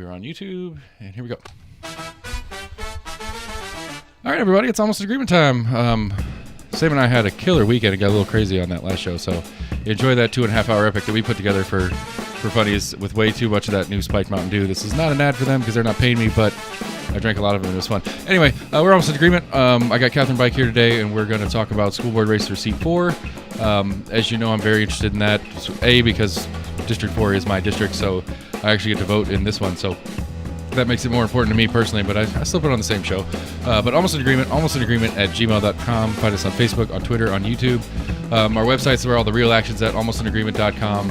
we're on YouTube, and here we go. All right, everybody, it's almost agreement time. Sam and I had a killer weekend and got a little crazy on that last show, so enjoy that 2.5 hour epic that we put together for funnies with way too much of that new spiked Mountain Dew. This is not an ad for them because they're not paying me, but I drank a lot of it and it was fun. Anyway, we're almost in agreement. I got Katherine Bike here today, and we're going to talk about school board race for seat 4. As you know, I'm very interested in that. A, because District 4 is my district, so I actually get to vote in this one, so that makes it more important to me personally, but I still put it on the same show. But almost in agreement at gmail.com. Find us on Facebook, on Twitter, on YouTube. Our website's where all the real action's at, almostinagreement.com.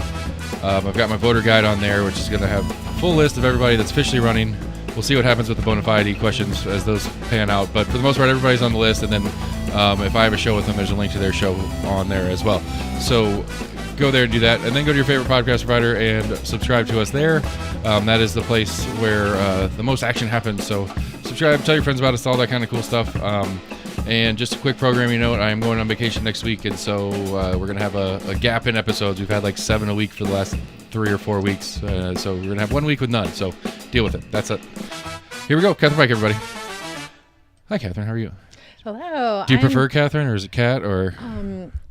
I've got my voter guide on there, which is going to have a full list of everybody that's officially running. We'll see what happens with the bona fide questions as those pan out. But for the most part, everybody's on the list. And then if I have a show with them, there's a link to their show on there as well. So go there and do that. And then go to your favorite podcast provider and subscribe to us there. That is the place where the most action happens. So subscribe, tell your friends about us, all that kind of cool stuff. And just a quick programming note, I am going on vacation next week. And so we're going to have a gap in episodes. We've had like 7 a week for the last 3 or 4 weeks. So we're going to have 1 week with none. So deal with it. That's it. Here we go. Katherine Bike, everybody. Hi, Katherine. How are you? Hello. Do you prefer Katherine, or is it Kat, or?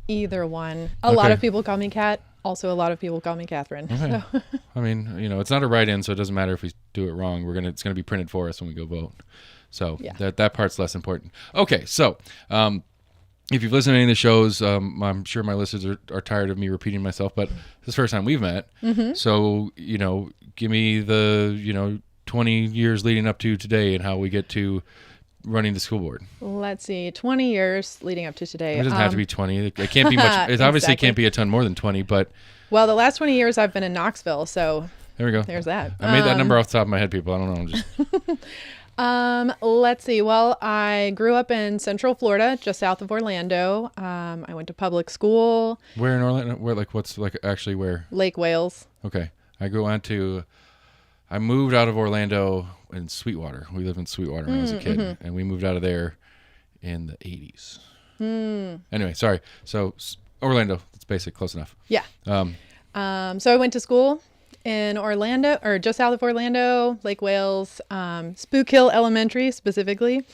Either one. A lot of people call me Kat. Also, a lot of people call me Katherine. Okay. So. I mean, it's not a write-in, so it doesn't matter if we do it wrong. It's going to be printed for us when we go vote. So yeah. that part's less important. Okay, so if you've listened to any of the shows, I'm sure my listeners are tired of me repeating myself, but this is the first time we've met. Mm-hmm. So, give me the, 20 years leading up to today and how we get to running the school board. Let's see, 20 years leading up to today. It doesn't have to be 20. It can't be much. It obviously can't be a ton more than 20, but. Well, the last 20 years I've been in Knoxville, so. There we go. There's that. I made that number off the top of my head, people. I don't know. I'm just. Let's see. Well, I grew up in Central Florida, just south of Orlando. I went to public school. Where in Orlando? Where, what's actually where? Lake Wales. Okay. I moved out of Orlando in Sweetwater. We lived in Sweetwater when I was a kid, and we moved out of there in the 80s. Anyway, sorry. So Orlando, it's basic, close enough. Yeah. So I went to school in Orlando, or just south of Orlando, Lake Wales, Spook Hill Elementary specifically.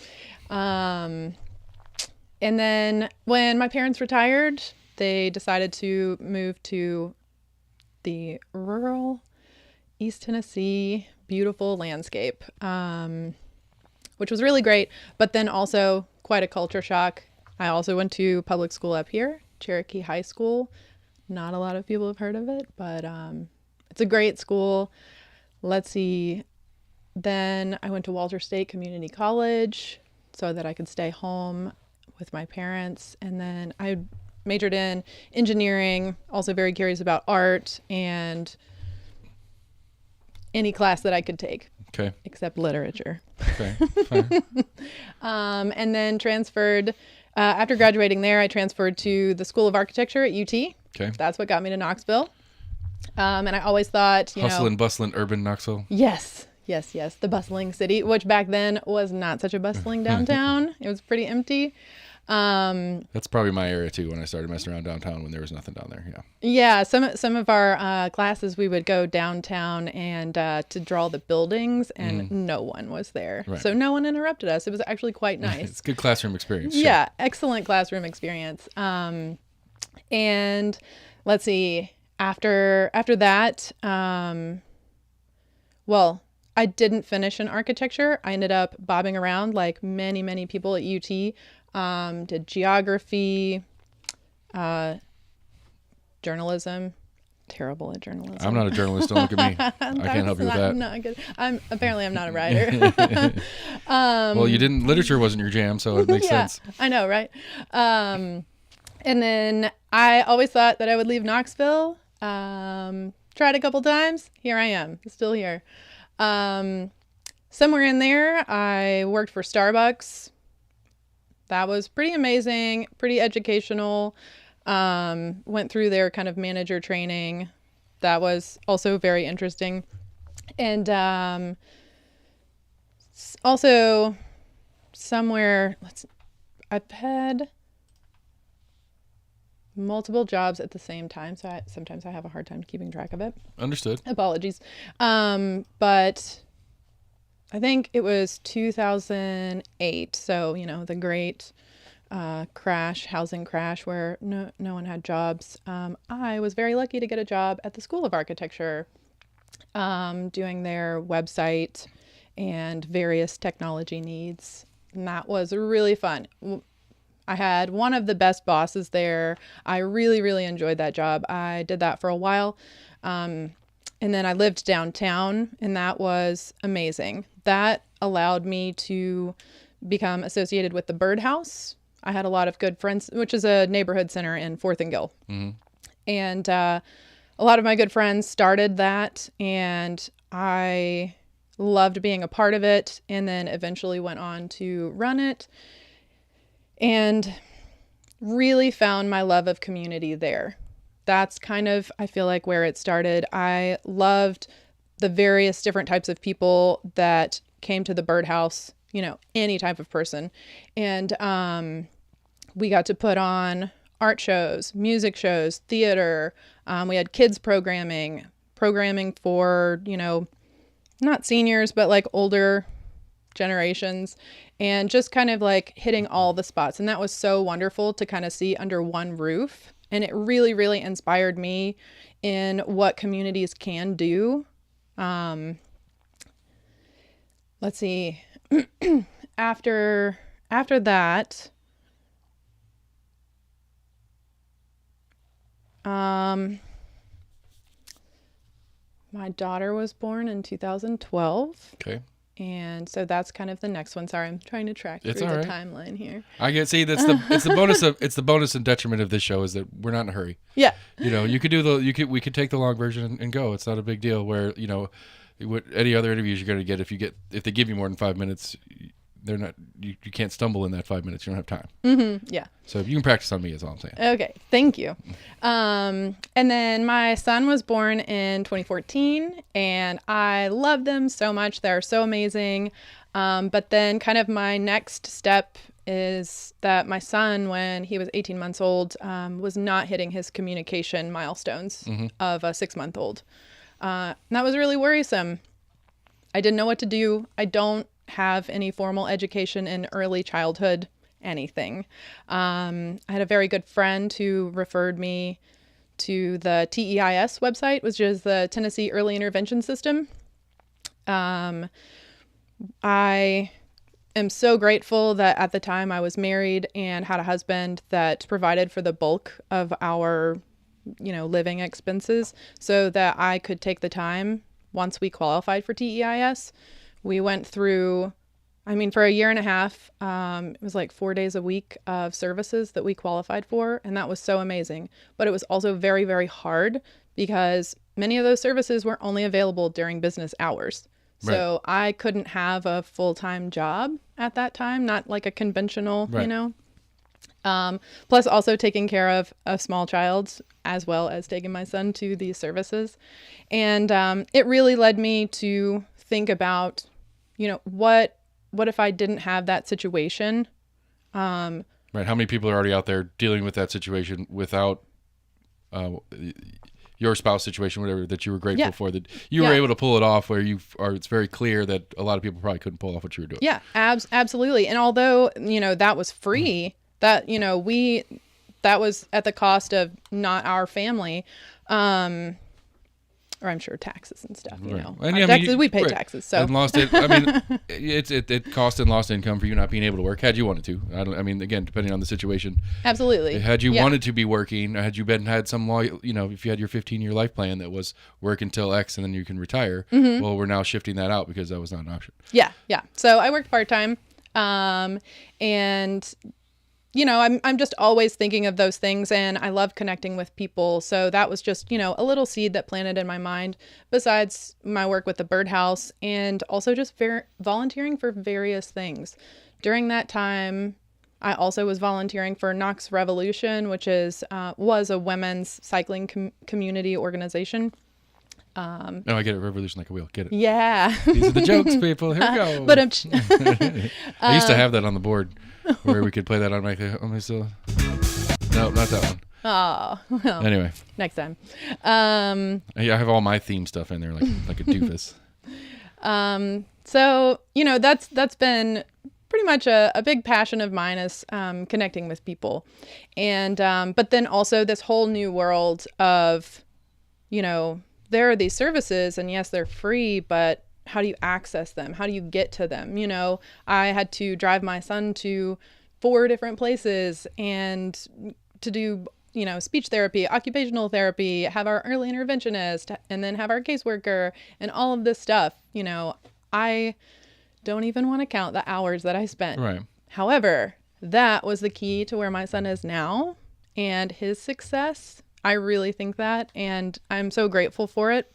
And then when my parents retired, they decided to move to the rural East Tennessee, beautiful landscape, which was really great, but then also quite a culture shock. I also went to public school up here, Cherokee High School. Not a lot of people have heard of it, but it's a great school. Let's see. Then I went to Walter State Community College so that I could stay home with my parents. And then I majored in engineering, also very curious about art and any class that I could take. Okay. Except literature. Okay. And then transferred, after graduating there, I transferred to the School of Architecture at UT. Okay. That's what got me to Knoxville. And I always thought, Hustle and bustling urban Knoxville. Yes. The bustling city, which back then was not such a bustling downtown. It was pretty empty. That's probably my area too, when I started messing around downtown when there was nothing down there. Yeah. Some of our classes, we would go downtown and to draw the buildings, and no one was there. Right. So no one interrupted us. It was actually quite nice. It's a good classroom experience. Yeah. Sure. Excellent classroom experience. And let's see, after that, well, I didn't finish in architecture. I ended up bobbing around like many, many people at UT. Did geography, journalism. Terrible at journalism. I'm not a journalist. Don't look at me. I can't help you with that. Not good. Apparently I'm not a writer. Well, literature wasn't your jam, so it makes sense. I know, right? And then I always thought that I would leave Knoxville. Tried a couple times. Here I am, still here. Somewhere in there, I worked for Starbucks. That was pretty amazing, pretty educational. Went through their kind of manager training. That was also very interesting. And also somewhere, I've had multiple jobs at the same time, so sometimes I have a hard time keeping track of it. Understood. Apologies. But I think it was 2008. So, the great housing crash where no one had jobs. I was very lucky to get a job at the School of Architecture, doing their website and various technology needs. And that was really fun. I had one of the best bosses there. I really, really enjoyed that job. I did that for a while. And then I lived downtown, and that was amazing. That allowed me to become associated with the Birdhouse. I had a lot of good friends, which is a neighborhood center in 4th and Gill. Mm-hmm. And a lot of my good friends started that, and I loved being a part of it, and then eventually went on to run it and really found my love of community there. That's kind of, I feel like, where it started. I loved the various different types of people that came to the Birdhouse, any type of person. And we got to put on art shows, music shows, theater. We had kids programming for, not seniors, but like older generations, and just kind of like hitting all the spots. And that was so wonderful to kind of see under one roof. And it really, really inspired me in what communities can do. Let's see. After that, my daughter was born in 2012. Okay. And so that's kind of the next one. Sorry, I'm trying to track through the timeline here. I get, see, it's the bonus and detriment of this show is that we're not in a hurry. Yeah. We could take the long version and go. It's not a big deal. Where any other interviews you're going to get, if they give you more than 5 minutes, they're not, you can't stumble in that 5 minutes. You don't have time. Mm-hmm. Yeah. So you can practice on me is all I'm saying. Okay. Thank you. And then my son was born in 2014, and I love them so much. They're so amazing. But then kind of my next step is that my son, when he was 18 months old, was not hitting his communication milestones of a 6-month-old. That was really worrisome. I didn't know what to do. I don't have any formal education in early childhood anything. I had a very good friend who referred me to the TEIS website, which is the Tennessee Early Intervention System. I am so grateful that at the time I was married and had a husband that provided for the bulk of our, living expenses so that I could take the time once we qualified for TEIS. We went through, for a year and a half, it was like 4 days a week of services that we qualified for. And that was so amazing. But it was also very, very hard because many of those services were only available during business hours. Right. So I couldn't have a full-time job at that time, not like a conventional, right. Plus also taking care of a small child as well as taking my son to these services. And it really led me to think about, what if I didn't have that situation? Right. How many people are already out there dealing with that situation without your spouse situation, whatever, that you were grateful for, that you were able to pull it off where it's very clear that a lot of people probably couldn't pull off what you were doing. Yeah, absolutely. And although, that was free, that, that was at the cost of not our family, or I'm sure taxes and stuff, And we pay taxes, so. And it cost and lost income for you not being able to work had you wanted to. Again, depending on the situation. Absolutely. Had you wanted to be working, had you had some law, if you had your 15-year life plan that was work until X and then you can retire, well, we're now shifting that out because that was not an option. Yeah. So I worked part-time, and I'm just always thinking of those things, and I love connecting with people. So that was just, a little seed that planted in my mind, besides my work with the Birdhouse and also just volunteering for various things. During that time, I also was volunteering for Knox Revolution, which was a women's cycling community organization. I get it. Revolution like a wheel. Get it. Yeah. These are the jokes, people. Here we go. But I used to have that on the board where we could play that on my still. No, not that one. Oh. Well, anyway. Next time. I have all my theme stuff in there like a doofus. So, that's been pretty much a big passion of mine is connecting with people. And but then also this whole new world of, there are these services and yes, they're free, but how do you access them? How do you get to them? I had to drive my son to 4 different places and to do, speech therapy, occupational therapy, have our early interventionist, and then have our caseworker and all of this stuff. I don't even want to count the hours that I spent. Right. However, that was the key to where my son is now and his success. I really think that, and I'm so grateful for it.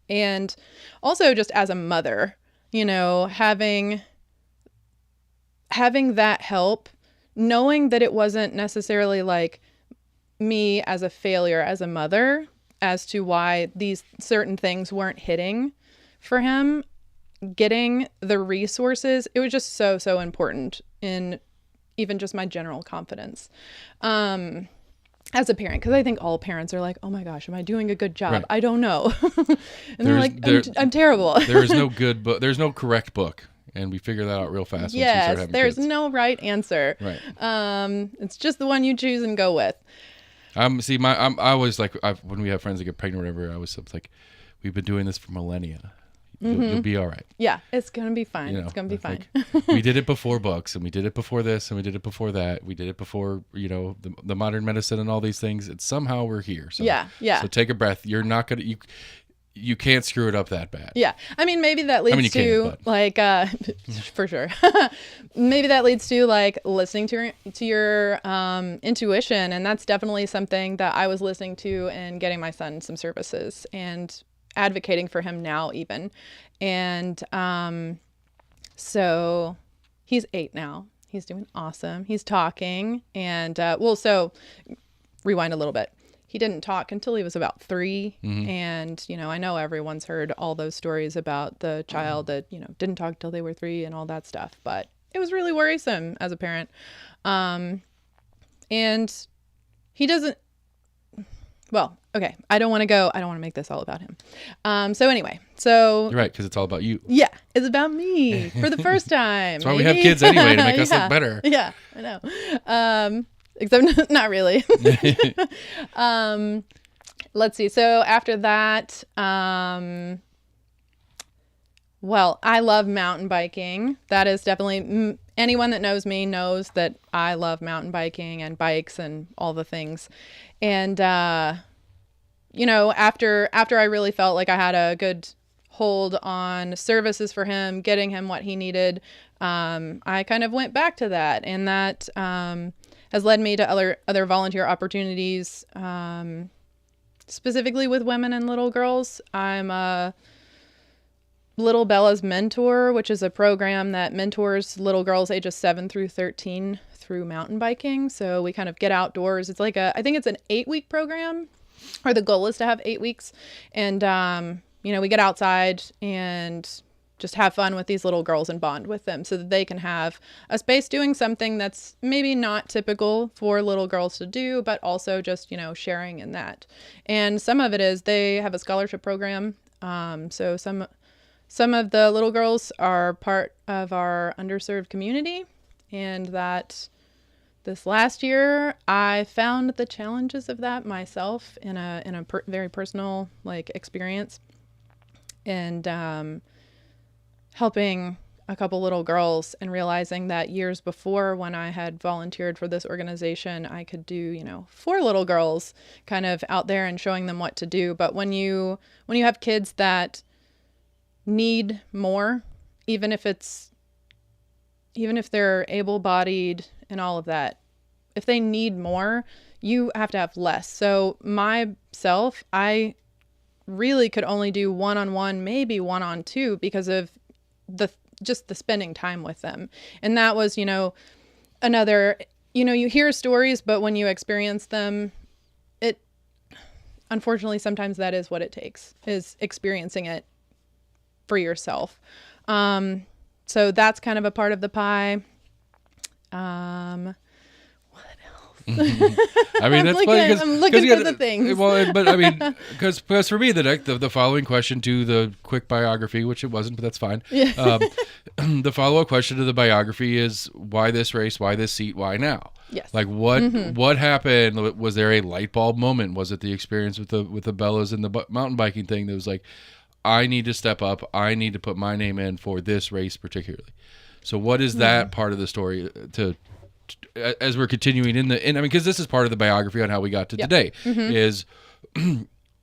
And also just as a mother, having that help, knowing that it wasn't necessarily like me as a failure as a mother as to why these certain things weren't hitting for him, getting the resources, it was just so, so important in even just my general confidence. As a parent, because I think all parents are like, oh my gosh, am I doing a good job? Right. I don't know. And they're like, I'm terrible. There is no good book. There's no correct book. And we figure that out real fast. Yes, there's no right answer. Right. It's just the one you choose and go with. I always like, when we have friends that get pregnant or whatever, I always like, we've been doing this for millennia. You'll be all right. Yeah, it's going to be fine. It's going to be fine. We did it before books, and we did it before this, and we did it before that. We did it before, the modern medicine and all these things. And somehow we're here. So, yeah. So take a breath. You're not going to, you can't screw it up that bad. Yeah. I mean, maybe that leads for sure. Maybe that leads to like listening to your intuition. And that's definitely something that I was listening to and getting my son some services and advocating for him now even. And so he's 8 now. He's doing awesome. He's talking. And so rewind a little bit. He didn't talk until he was about 3. Mm-hmm. And, I know everyone's heard all those stories about the child that, didn't talk till they were 3 and all that stuff. But it was really worrisome as a parent. And he doesn't, well, okay. I don't want to make this all about him. So anyway, You're right, because it's all about you. Yeah, it's about me for the first time. That's why we have kids anyway, to make us look better. Yeah, I know. Except not really. Let's see. So after that, well, I love mountain biking. That is definitely, anyone that knows me knows that I love mountain biking and bikes and all the things. And, after I really felt like I had a good hold on services for him, getting him what he needed, I kind of went back to that. And that has led me to other volunteer opportunities, specifically with women and little girls. I'm Little Bella's Mentor, which is a program that mentors little girls ages 7 through 13 through mountain biking. So we kind of get outdoors. It's like I think it's an 8-week program, or the goal is to have 8 weeks. And, we get outside and just have fun with these little girls and bond with them so that they can have a space doing something that's maybe not typical for little girls to do, but also just, sharing in that. And some of it is they have a scholarship program. So some of the little girls are part of our underserved community, and that this last year I found the challenges of that myself in a very personal experience, and helping a couple little girls and realizing that years before, when I had volunteered for this organization, I could do 4 little girls kind of out there and showing them what to do. But when you have kids that need more, even if they're able-bodied and all of that, if they need more, you have to have less. So myself, I really could only do 1-on-1, maybe 1-on-2, because of the spending time with them. And that was, another, you hear stories, but when you experience them, unfortunately, sometimes that is what it takes, is experiencing it for yourself. So that's kind of a part of the pie. What else? I mean, that's funny because I'm looking for the things. Well, but I mean, because for me, the following question to the quick biography, which it wasn't, but that's fine. Yeah. The follow-up question to the biography is why this race, why this seat, why now? Yes. Like what happened? Was there a light bulb moment? Was it the experience with the Bellas and the mountain biking thing that was like, I need to step up. I need to put my name in for this race particularly. So what is that part of the story to as we're continuing I mean, because this is part of the biography on how we got to today, is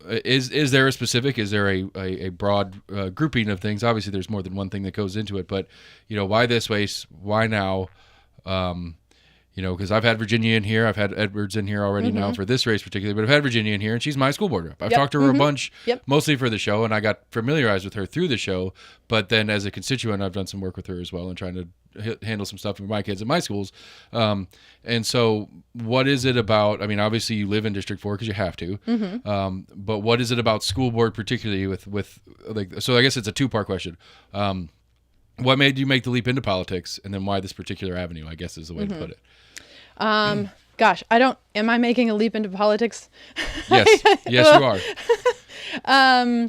there a specific, is there a broad grouping of things? Obviously, there's more than one thing that goes into it, but why this race? Why now? Because I've had Virginia in here, I've had Edwards in here already now for this race particularly, but I've had Virginia in here, and she's my school board rep. I've talked to her a bunch, mostly for the show, and I got familiarized with her through the show. But then as a constituent, I've done some work with her as well and trying to handle some stuff for my kids at my schools. And so what is it about, I mean, obviously you live in District 4 because you have to, but what is it about school board particularly with like, so I guess it's a two-part question. What made you make the leap into politics, and then why this particular avenue, I guess is the way to put it. Gosh, am I making a leap into politics? Yes. Yes, you are.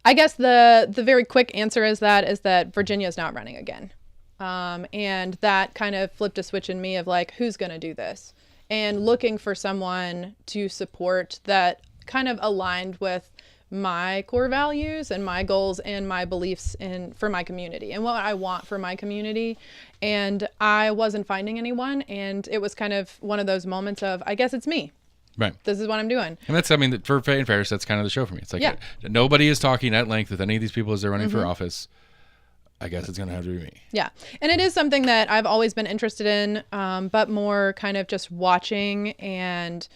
I guess the very quick answer is that Virginia's not running again. And that kind of flipped a switch in me of like, who's going to do this? And looking for someone to support that kind of aligned with my core values and my goals and my beliefs for my community and what I want for my community. And I wasn't finding anyone. And it was kind of one of those moments of, I guess it's me. Right. This is what I'm doing. And that's, I mean, for fairness, that's kind of the show for me. It's like nobody is talking at length with any of these people as they're running for office. I guess it's going to have to be me. Yeah. And it is something that I've always been interested in, but more kind of just watching and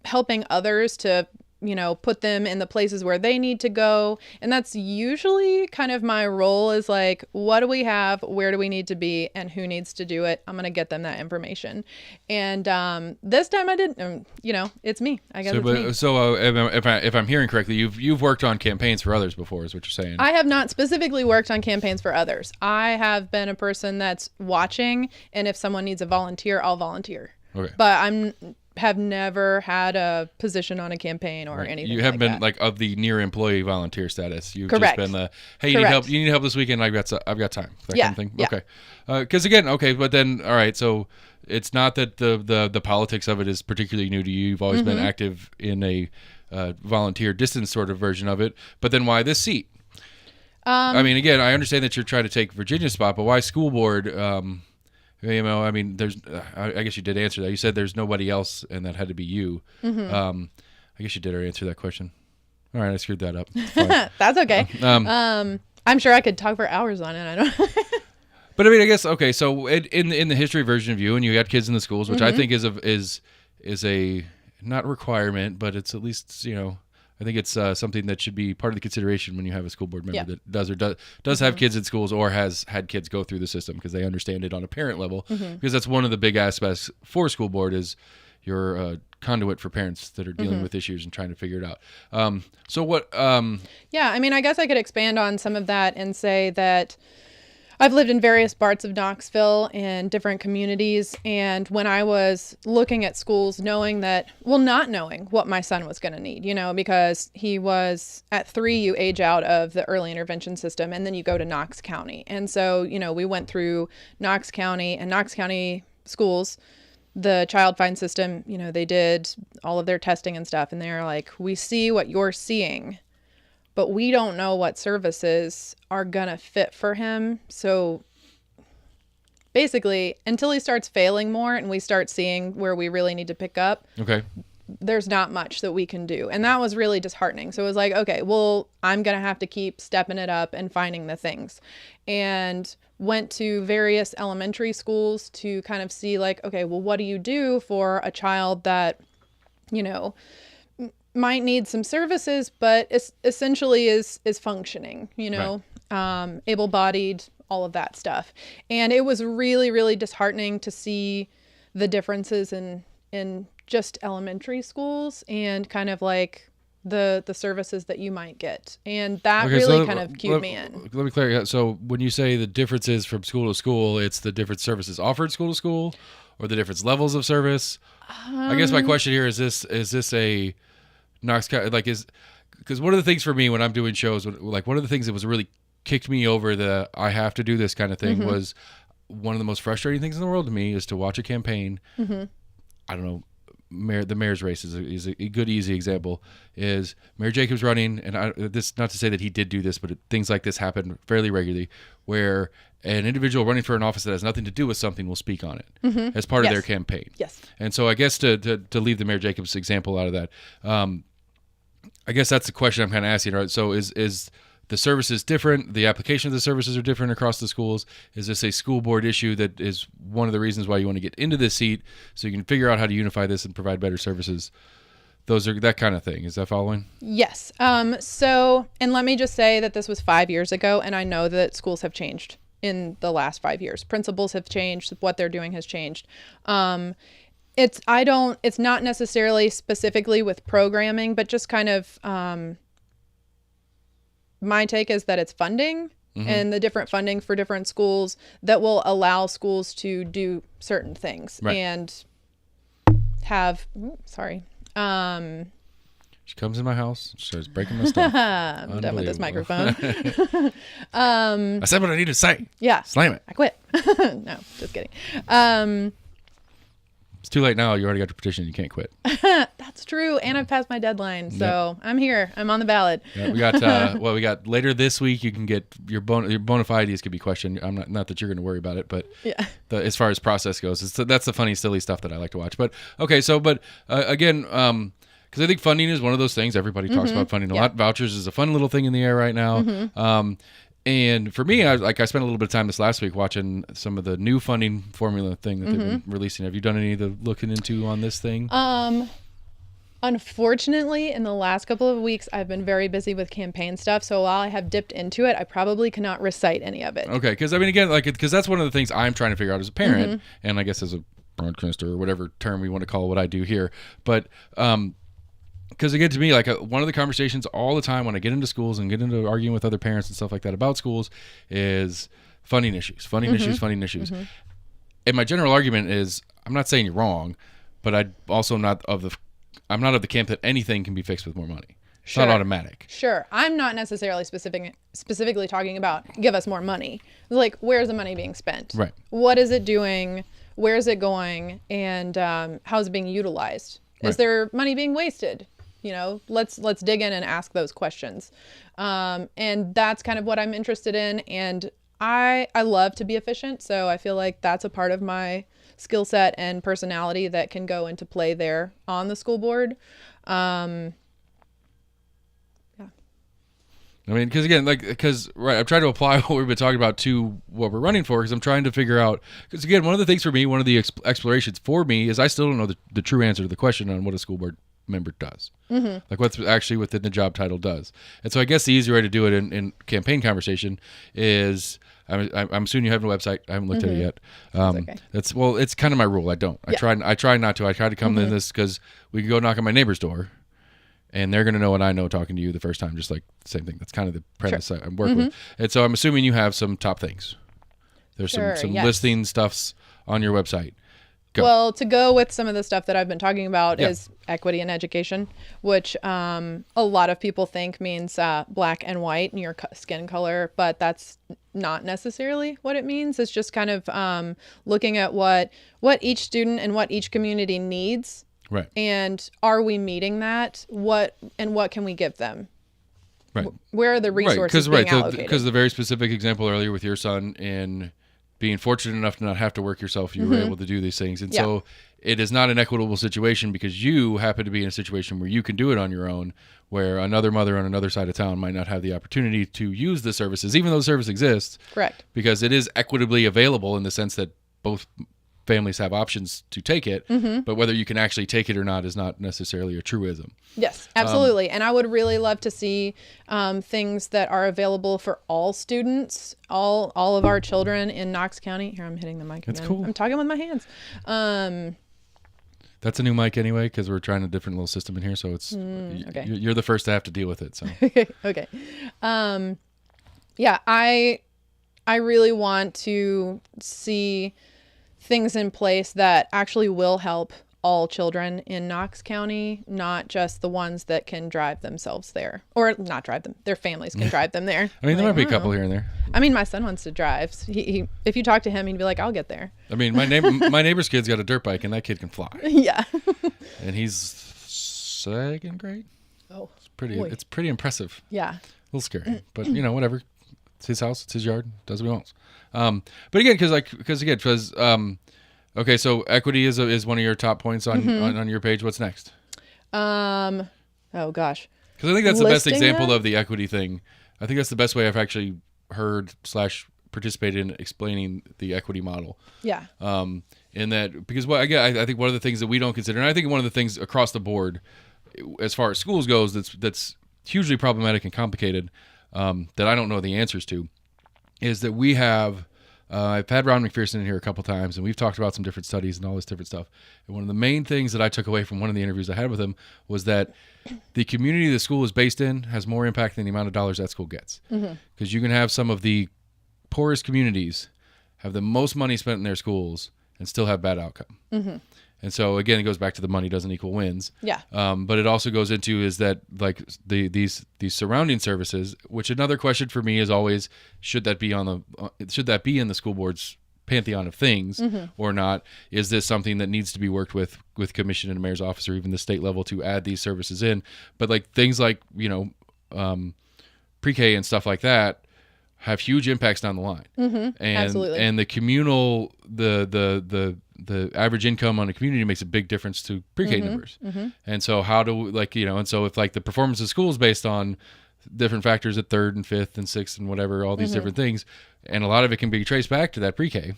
helping others to, put them in the places where they need to go. And that's usually kind of my role is like, what do we have? Where do we need to be? And who needs to do it? I'm going to get them that information. And this time I didn't, it's me. I guess it's me. So if I'm hearing correctly, you've worked on campaigns for others before is what you're saying. I have not specifically worked on campaigns for others. I have been a person that's watching. And if someone needs a volunteer, I'll volunteer. Okay. But have never had a position on a campaigin or anything. You haven't been like of the near employee volunteer status. You've Correct. Just been the, hey, you need help this weekend. I've got time. That kind of thing. Yeah. Okay. Because again, okay, but then all right. So it's not that the politics of it is particularly new to you. You've always been active in a volunteer distance sort of version of it. But then why this seat? I mean, again, I understand that you're trying to take Virginia's spot, but why school board? I mean, there's. I guess you did answer that. You said there's nobody else, and that had to be you. I guess you did answer that question. All right, I screwed that up. That's okay. I'm sure I could talk for hours on it. I don't. But I mean, I guess okay. So in the history version of you, and you had kids in the schools, which I think is a not requirement, but it's at least I think it's something that should be part of the consideration when you have a school board member that does have kids in schools or has had kids go through the system because they understand it on a parent level. Because that's one of the big aspects for school board is you're a conduit for parents that are dealing with issues and trying to figure it out. So what? Yeah, I mean, I guess I could expand on some of that and say that I've lived in various parts of Knoxville and different communities. And when I was looking at schools, not knowing what my son was going to need, because he was at 3, you age out of the early intervention system and then you go to Knox County. And so, we went through Knox County and Knox County schools, the child find system, they did all of their testing and stuff. And they're like, we see what you're seeing, but we don't know what services are going to fit for him. So basically, until he starts failing more and we start seeing where we really need to pick up, there's not much that we can do. And that was really disheartening. So it was like, okay, well, I'm going to have to keep stepping it up and finding the things. And went to various elementary schools to kind of see like, okay, well, what do you do for a child that, might need some services, but essentially is functioning, able-bodied, all of that stuff. And it was really, really disheartening to see the differences in just elementary schools and kind of like the services that you might get. And that kind of cued me in. Let me clarify. So when you say the differences from school to school, it's the different services offered school to school? or the different levels of service? I guess my question here is this a Knox like is because one of the things for me when I'm doing shows, like one of the things that was really kicked me over the I have to do this kind of thing was one of the most frustrating things in the world to me is to watch a campaign. I don't know. The mayor's race is a good, easy example. Is Mayor Jacobs running, and this not to say that he did do this, but things like this happen fairly regularly, where an individual running for an office that has nothing to do with something will speak on it as part of their campaign. Yes. And so I guess to leave the Mayor Jacobs example out of that, I guess that's the question I'm kind of asking. Right? So is the services different? The application of the services are different across the schools. Is this a school board issue that is one of the reasons why you want to get into this seat so you can figure out how to unify this and provide better services? Those are that kind of thing. Is that following? Yes. So, and let me just say that this was 5 years ago, and I know that schools have changed in the last 5 years. Principals have changed. What they're doing has changed. It's not necessarily specifically with programming, but just kind of, my take is that it's funding and the different funding for different schools that will allow schools to do certain things and have, she comes in my house, she starts breaking my stuff. I'm done with this microphone. I said what I need to say. Yeah. Slam it. I quit. No, just kidding. It's too late now. You already got your petition. You can't quit. That's true. And I've passed my deadline. So I'm here. I'm on the ballot. Yeah, we got we got later this week. You can get your bona fides could be questioned. I'm not that you're going to worry about it, but as far as process goes, that's the funny, silly stuff that I like to watch. But okay, so again, because I think funding is one of those things everybody talks about funding a lot. Vouchers is a fun little thing in the air right now. And for me, I spent a little bit of time this last week watching some of the new funding formula thing that they've been releasing. Have you done any of the looking into on this thing? Unfortunately, in the last couple of weeks, I've been very busy with campaign stuff. So while I have dipped into it, I probably cannot recite any of it. Okay, because I mean, again, because that's one of the things I'm trying to figure out as a parent, and I guess as a broadcaster or whatever term we want to call what I do here. But because again, to me, like one of the conversations all the time when I get into schools and get into arguing with other parents and stuff like that about schools is funding issues. And my general argument is, I'm not saying you're wrong, but I'm not of the camp that anything can be fixed with more money. It's not automatic. Sure. I'm not necessarily specifically talking about give us more money. Like, where's the money being spent? Right. What is it doing? Where is it going? And how is it being utilized? Is there money being wasted? You know, let's dig in and ask those questions. And that's kind of what I'm interested in. And I love to be efficient. So I feel like that's a part of my skill set and personality that can go into play there on the school board. I mean, because again, I'm trying to apply what we've been talking about to what we're running for, because I'm trying to figure out, because again, one of the things for me, one of the explorations for me is I still don't know the true answer to the question on what a school board member does. Like what's actually within the job title does. And so I guess the easier way to do it in campaign conversation is, I'm assuming you have a website. I haven't looked at it yet. Okay. It's kind of my rule. I don't. I try not to. I try to come to this because we can go knock on my neighbor's door and they're going to know what I know talking to you the first time, just like the same thing. That's kind of the premise I'm working with. And so I'm assuming you have some top things. There's some listing stuffs on your website. Go. Well, to go with some of the stuff that I've been talking about is equity in education, which a lot of people think means black and white and your skin color, but that's not necessarily what it means. It's just kind of looking at what each student and what each community needs. Right. And are we meeting that? What can we give them? Right. Where are the resources being allocated? Because the very specific example earlier with your son in being fortunate enough to not have to work yourself, you were able to do these things. And so it is not an equitable situation because you happen to be in a situation where you can do it on your own, where another mother on another side of town might not have the opportunity to use the services, even though the service exists. Correct. Because it is equitably available in the sense that both families have options to take it, but whether you can actually take it or not is not necessarily a truism. Yes, absolutely. And I would really love to see things that are available for all students, all of our children in Knox County. Here, I'm hitting the mic again. That's cool. I'm talking with my hands. That's a new mic anyway, because we're trying a different little system in here, so it's you're the first to have to deal with it. So okay. I really want to see things in place that actually will help all children in Knox County, not just the ones that can drive themselves there, or not drive them. Their families can drive them there. I mean, there might be a couple here and there. I mean, my son wants to drive. So he if you talk to him, he'd be like, "I'll get there." I mean, my neighbor's kid's got a dirt bike, and that kid can fly. Yeah. And he's second grade. Oh, It's pretty impressive. Yeah. A little scary, but whatever. It's his house. It's his yard. Does what he wants. But again, because okay, so equity is one of your top points on your page. What's next? Oh gosh. Because I think that's the best Listing example that? of the equity thing. I think that's the best way I've actually heard / participated in explaining the equity model. Yeah. In that, because I think one of the things that we don't consider, and I think one of the things across the board, as far as schools goes, that's hugely problematic and complicated, that I don't know the answers to, is that we have. I've had Ron McPherson in here a couple times, and we've talked about some different studies and all this different stuff. And one of the main things that I took away from one of the interviews I had with him was that the community the school is based in has more impact than the amount of dollars that school gets. Because you can have some of the poorest communities have the most money spent in their schools and still have bad outcome. And so again, it goes back to the money doesn't equal wins. Yeah. But it also goes into is that like these surrounding services, which another question for me is always, should that be in the school board's pantheon of things or not? Is this something that needs to be worked with commission and mayor's office or even the state level to add these services in? But like things like, pre-K and stuff like that have huge impacts down the line. And Absolutely. And the communal, the average income on a community makes a big difference to pre-K numbers. And so how do and so if like the performance of school is based on different factors at 3rd and 5th and 6th and whatever, all these different things, and a lot of it can be traced back to that pre-K.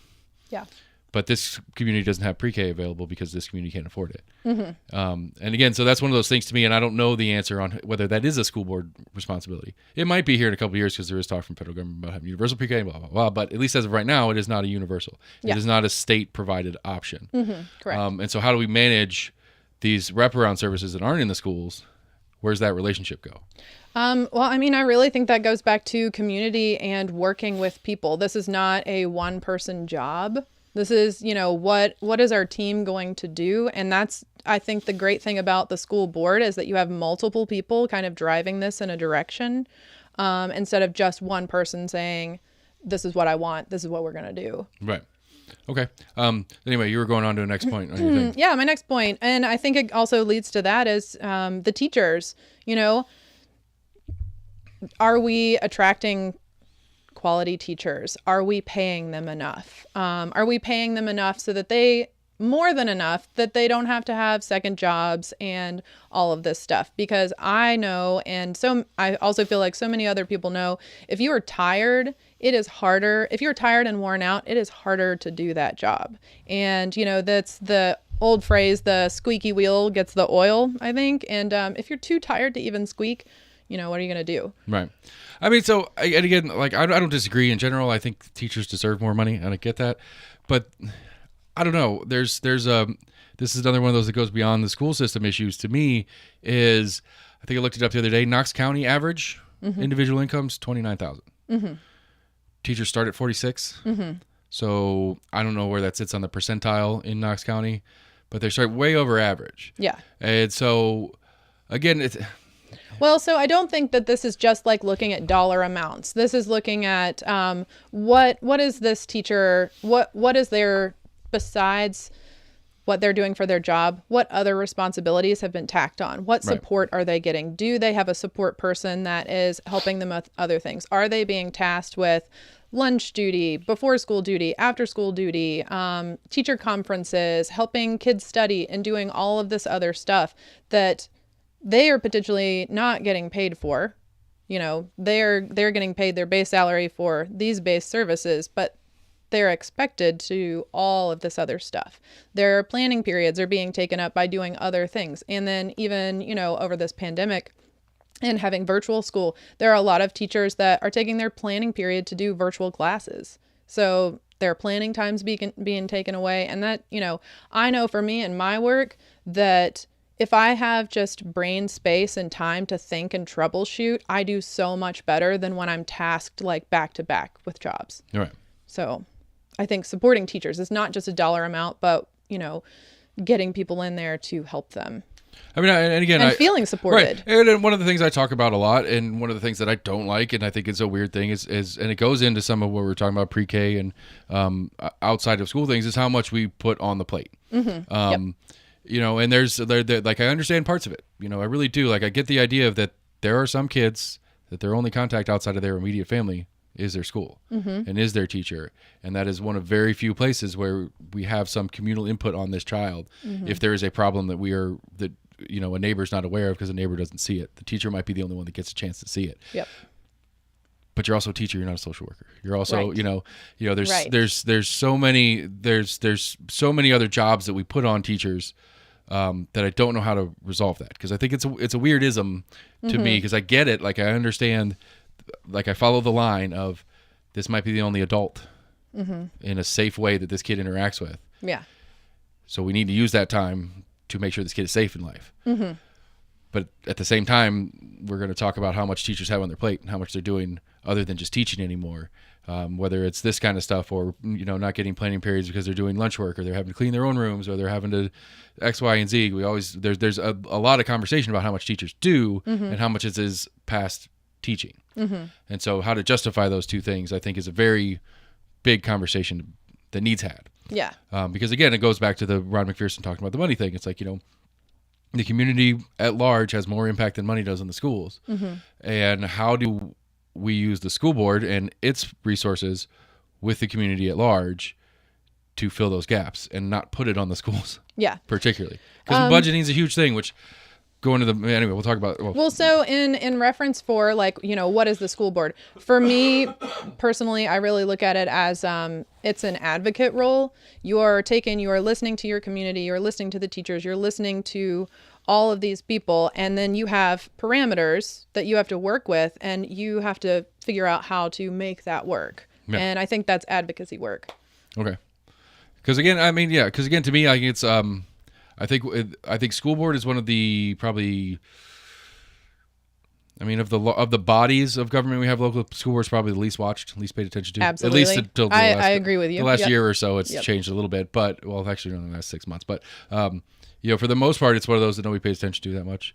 Yeah. But this community doesn't have pre-K available because this community can't afford it. And again, so that's one of those things to me, and I don't know the answer on whether that is a school board responsibility. It might be here in a couple of years because there is talk from federal government about having universal pre-K, blah, blah, blah. But at least as of right now, it is not a universal. Yeah. It is not a state-provided option. Correct. And so how do we manage these wraparound services that aren't in the schools? Where's that relationship go? Well, I mean, I really think that goes back to community and working with people. This is not a one-person job. This is, what is our team going to do? And that's, I think, the great thing about the school board is that you have multiple people kind of driving this in a direction instead of just one person saying, this is what I want. This is what we're going to do. Right. Okay. Anyway, you were going on to the next point on your thing. Yeah, my next point. And I think it also leads to that is the teachers, are we attracting quality teachers? Are we paying them enough? Are we paying them enough so that more than enough, that they don't have to have second jobs and all of this stuff? Because I know, and so I also feel like so many other people know, if you are tired, it is harder. If you're tired and worn out, it is harder to do that job. And, that's the old phrase, the squeaky wheel gets the oil, I think. And if you're too tired to even squeak, what are you going to do? Right. I mean, so, and again, like, I don't disagree in general. I think teachers deserve more money, and I get that. But I don't know. This is another one of those that goes beyond the school system issues to me is, I think I looked it up the other day, Knox County average individual income's $29,000. Teachers start at 46. So I don't know where that sits on the percentile in Knox County, but they start way over average. Yeah. And so, again, it's... Well, so I don't think that this is just like looking at dollar amounts. This is looking at what is this teacher, what is their, besides what they're doing for their job, what other responsibilities have been tacked on? What support are they getting? Do they have a support person that is helping them with other things? Are they being tasked with lunch duty, before school duty, after school duty, teacher conferences, helping kids study, and doing all of this other stuff that they are potentially not getting paid for? They're getting paid their base salary for these base services, but they're expected to do all of this other stuff. Their planning periods are being taken up by doing other things. And then even, over this pandemic and having virtual school, there are a lot of teachers that are taking their planning period to do virtual classes. So their planning time's being taken away. And that, I know for me and my work that if I have just brain space and time to think and troubleshoot, I do so much better than when I'm tasked like back to back with jobs. All right. So I think supporting teachers is not just a dollar amount, but, getting people in there to help them. I mean, and again, and feeling supported. Right. And one of the things I talk about a lot, and one of the things that I don't like, and I think it's a weird thing, is and it goes into some of what we're talking about pre-K and outside of school things, is how much we put on the plate. Mm-hmm. Yep. And there's like, I understand parts of it. I really do. Like, I get the idea of that there are some kids that their only contact outside of their immediate family is their school and is their teacher. And that is one of very few places where we have some communal input on this child. If there is a problem that a neighbor's not aware of because a neighbor doesn't see it, the teacher might be the only one that gets a chance to see it. Yep. But you're also a teacher. You're not a social worker. You're also, right. there's so many other jobs that we put on teachers that I don't know how to resolve that. Cause I think it's a weirdism to me, cause I get it. Like, I understand, like, I follow the line of this might be the only adult in a safe way that this kid interacts with. Yeah. So we need to use that time to make sure this kid is safe in life. But at the same time, we're going to talk about how much teachers have on their plate and how much they're doing other than just teaching anymore. Whether it's this kind of stuff or, not getting planning periods because they're doing lunch work or they're having to clean their own rooms or they're having to X, Y, and Z. There's a lot of conversation about how much teachers do and how much it is past teaching. And so how to justify those two things, I think, is a very big conversation that needs had. Yeah. Because again, it goes back to the Ron McPherson talking about the money thing. It's like, the community at large has more impact than money does in the schools. And how do we use the school board and its resources with the community at large to fill those gaps and not put it on the schools? Yeah. Particularly. Because budgeting is a huge thing, which anyway, we'll talk about. Well, so in reference for, like, what is the school board? For me personally, I really look at it as it's an advocate role. You're listening to your community, you're listening to the teachers, you're listening to all of these people, and then you have parameters that you have to work with, and you have to figure out how to make that work. Yeah. And I think that's advocacy work. Okay. Because again, to me, like, it's I think school board is one of the probably. I mean, of the bodies of government we have, local school board is probably the least watched, least paid attention to. Absolutely. At least until I agree with you. The last year or so, it's changed a little bit, but actually, in the last 6 months. But for the most part, it's one of those that nobody pays attention to that much.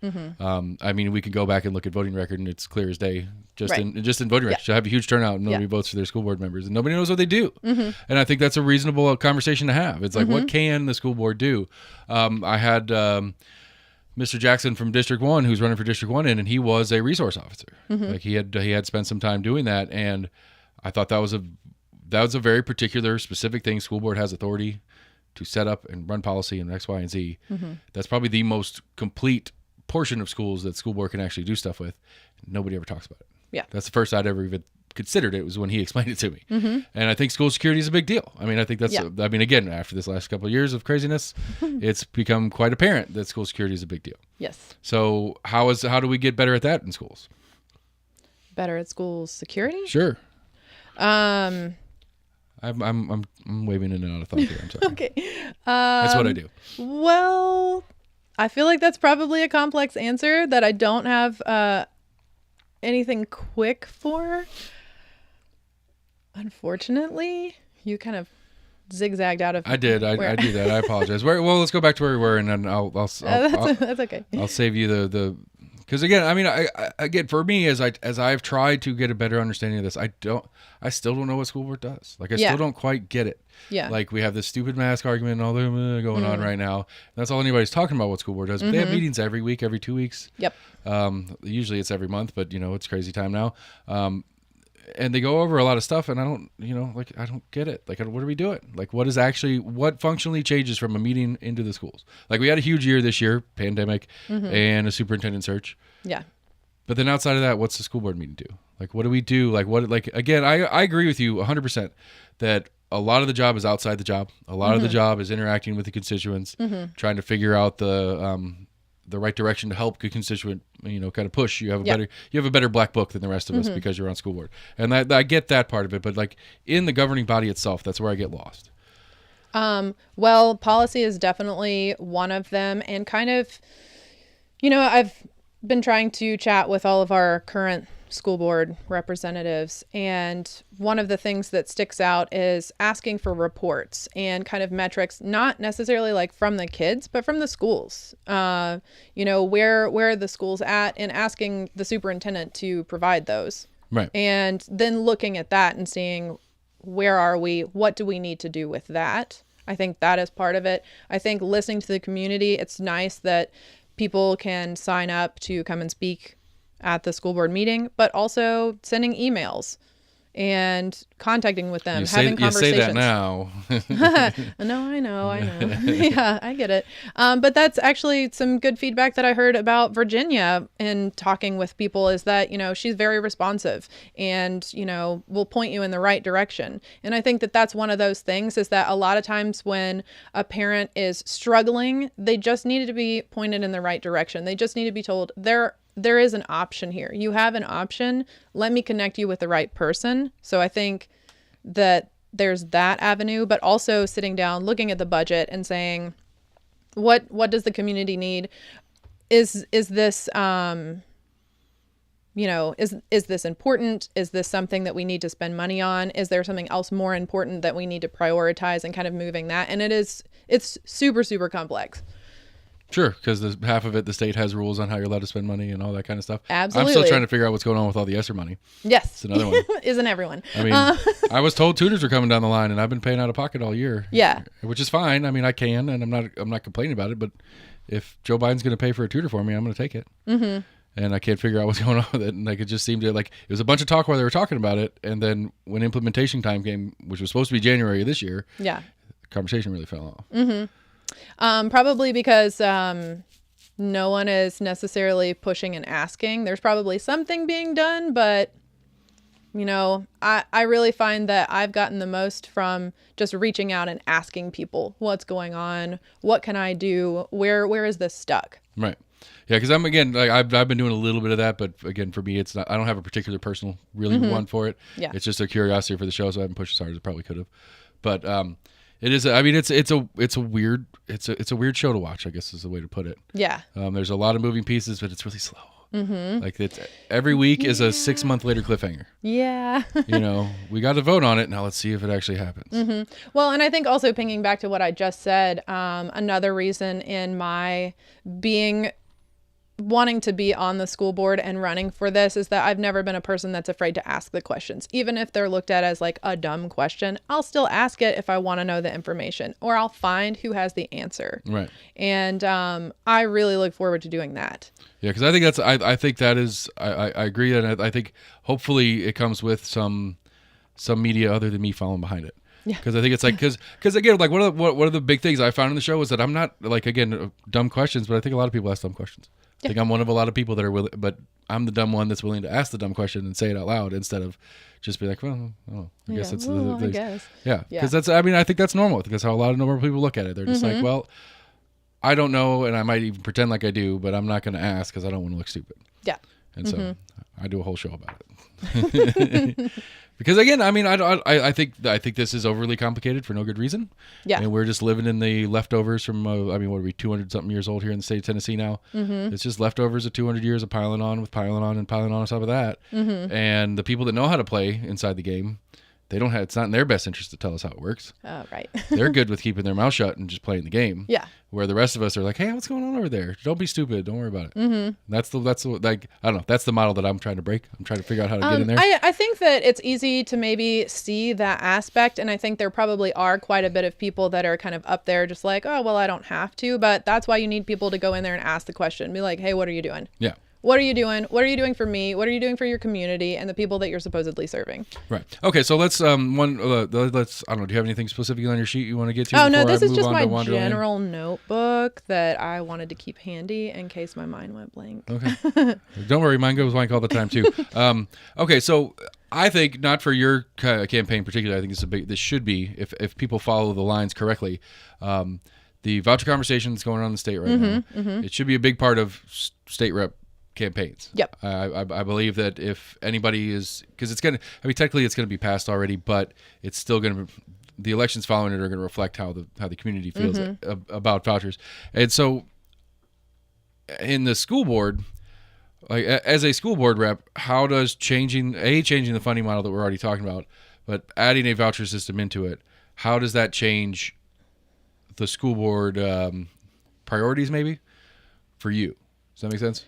I mean, we can go back and look at voting record, and it's clear as day. In voting record, you'll have a huge turnout, and nobody votes for their school board members, and nobody knows what they do. And I think that's a reasonable conversation to have. It's like, what can the school board do? I had Mr. Jackson from District 1, who's running for District 1 and he was a resource officer. Like, he had spent some time doing that, and I thought that was a very particular, specific thing. School board has authority to set up and run policy and X, Y, and Z. That's probably the most complete portion of schools that school board can actually do stuff with. Nobody ever talks about it. Yeah. That's the first I'd ever even considered it, was when he explained it to me. And I think school security is a big deal. I mean, I think that's, again, after this last couple of years of craziness, it's become quite apparent that school security is a big deal. Yes. So how do we get better at that in schools? Better at school security? Sure. I'm waving in and out of thought here. I'm sorry. Okay. That's what I do. Well, I feel like that's probably a complex answer that I don't have anything quick for. Unfortunately, you kind of zigzagged out of. I did. I do that. I apologize. Well, let's go back to where we were, and then that's okay. I'll save you the. Because again, I mean, again, for me, as I've tried to get a better understanding of this, I still don't know what school board does. Like, I still don't quite get it. Yeah. Like, we have this stupid mask argument and all that going on right now. That's all anybody's talking about, what school board does. But they have meetings every week, every 2 weeks. Yep. Usually it's every month, but it's crazy time now. And they go over a lot of stuff, and I don't get it. Like, what are we doing? Like, what functionally changes from a meeting into the schools? Like, we had a huge year this year, pandemic, and a superintendent search. Yeah. But then outside of that, what's the school board meeting do? Like, what do we do? Again, I agree with you 100% that a lot of the job is outside the job. A lot of the job is interacting with the constituents, trying to figure out the right direction to help a constituent, kind of push. You have a better black book than the rest of us because you're on school board. And I get that part of it, but like, in the governing body itself, that's where I get lost. Well, policy is definitely one of them, and kind of, I've been trying to chat with all of our current school board representatives, and one of the things that sticks out is asking for reports and kind of metrics, not necessarily like from the kids, but from the schools. Where are the schools at, and asking the superintendent to provide those. Right. And then looking at that and seeing, where are we? What do we need to do with that? I think that is part of it. I think listening to the community, it's nice that people can sign up to come and speak at the school board meeting, but also sending emails and contacting with them, having conversations. You say that now. No, I know. Yeah, I get it. But that's actually some good feedback that I heard about Virginia in talking with people, is that, she's very responsive and, will point you in the right direction. And I think that that's one of those things, is that a lot of times when a parent is struggling, they just need to be pointed in the right direction. They just need to be told, there is an option here. You have an option. Let me connect you with the right person. So I think that there's that avenue, but also sitting down, looking at the budget and saying, what does the community need? Is this, is this important? Is this something that we need to spend money on? Is there something else more important that we need to prioritize, and kind of moving that? And it's super, super complex. Sure, because half of it, the state has rules on how you're allowed to spend money and all that kind of stuff. Absolutely. I'm still trying to figure out what's going on with all the ESSER money. Yes. It's another one. Isn't everyone? I mean, I was told tutors were coming down the line, and I've been paying out of pocket all year. Yeah. Which is fine. I mean, I can, and I'm not complaining about it, but if Joe Biden's going to pay for a tutor for me, I'm going to take it. Mm-hmm. And I can't figure out what's going on with it. And it just seemed to, it was a bunch of talk while they were talking about it, and then when implementation time came, which was supposed to be January of this year, yeah, the conversation really fell off. Mm-hmm. Probably because no one is necessarily pushing and asking. There's probably something being done, but I really find that I've gotten the most from just reaching out and asking people what's going on, what can I do, where is this stuck? Right. Yeah, because I've been doing a little bit of that, but again, for me, it's not. I don't have a particular personal one for it. Yeah. It's just a curiosity for the show, so I haven't pushed as hard as I probably could have. But it is. I mean, it's a weird show to watch, I guess is the way to put it. Yeah. There's a lot of moving pieces, but it's really slow. Mm-hmm. Like every week is a 6 month later cliffhanger. Yeah. We got to vote on it. Now let's see if it actually happens. Mm-hmm. Well, and I think also pinging back to what I just said, another reason in my wanting to be on the school board and running for this is that I've never been a person that's afraid to ask the questions. Even if they're looked at as like a dumb question, I'll still ask it if I want to know the information, or I'll find who has the answer. Right. And I really look forward to doing that. Yeah, because I think that is, I agree, and I think hopefully it comes with some media other than me following behind it. Yeah. Because I think it's like, because again, like one of the big things I found in the show was that I'm not like, again, dumb questions, but I think a lot of people ask dumb questions. I think I'm one of a lot of people that are willing, but I'm the dumb one that's willing to ask the dumb question and say it out loud instead of just be like, well, I guess that's the thing. Yeah, because that's, I mean, I think that's normal. I think that's how a lot of normal people look at it. They're just like, well, I don't know, and I might even pretend like I do, but I'm not going to ask because I don't want to look stupid. Yeah. And so I do a whole show about it. Because again, I mean, I think this is overly complicated for no good reason. Yeah. And we're just living in the leftovers from, what are we, 200 something years old here in the state of Tennessee now? Mm-hmm. It's just leftovers of 200 years of piling on on top of that. Mm-hmm. And the people that know how to play inside the game, it's not in their best interest to tell us how it works. Oh, right. They're good with keeping their mouth shut and just playing the game. Yeah. Where the rest of us are like, hey, what's going on over there? Don't be stupid. Don't worry about it. Mm-hmm. That's like, I don't know. That's the model that I'm trying to break. I'm trying to figure out how to get in there. I think that it's easy to maybe see that aspect. And I think there probably are quite a bit of people that are kind of up there just like, oh, well, I don't have to. But that's why you need people to go in there and ask the question. Be like, hey, what are you doing? Yeah. What are you doing? What are you doing for me? What are you doing for your community and the people that you're supposedly serving? Right. Okay. So let's I don't know. Do you have anything specifically on your sheet you want to get to? Oh no, this is just my general notebook that I wanted to keep handy in case my mind went blank. Okay. Don't worry, mine goes blank all the time too. Okay. So I think not for your campaign particularly. I think this should be if people follow the lines correctly. The voucher conversation that's going on in the state right now. Mm-hmm. It should be a big part of state rep campaigns. Yep. I believe that if anybody is, because it's going to, I mean, technically it's going to be passed already, but it's still going to, the elections following it are going to reflect how the community feels about vouchers. And so in the school board, like as a school board rep, how does changing the funding model that we're already talking about, but adding a voucher system into it, how does that change the school board priorities maybe for you? Does that make sense?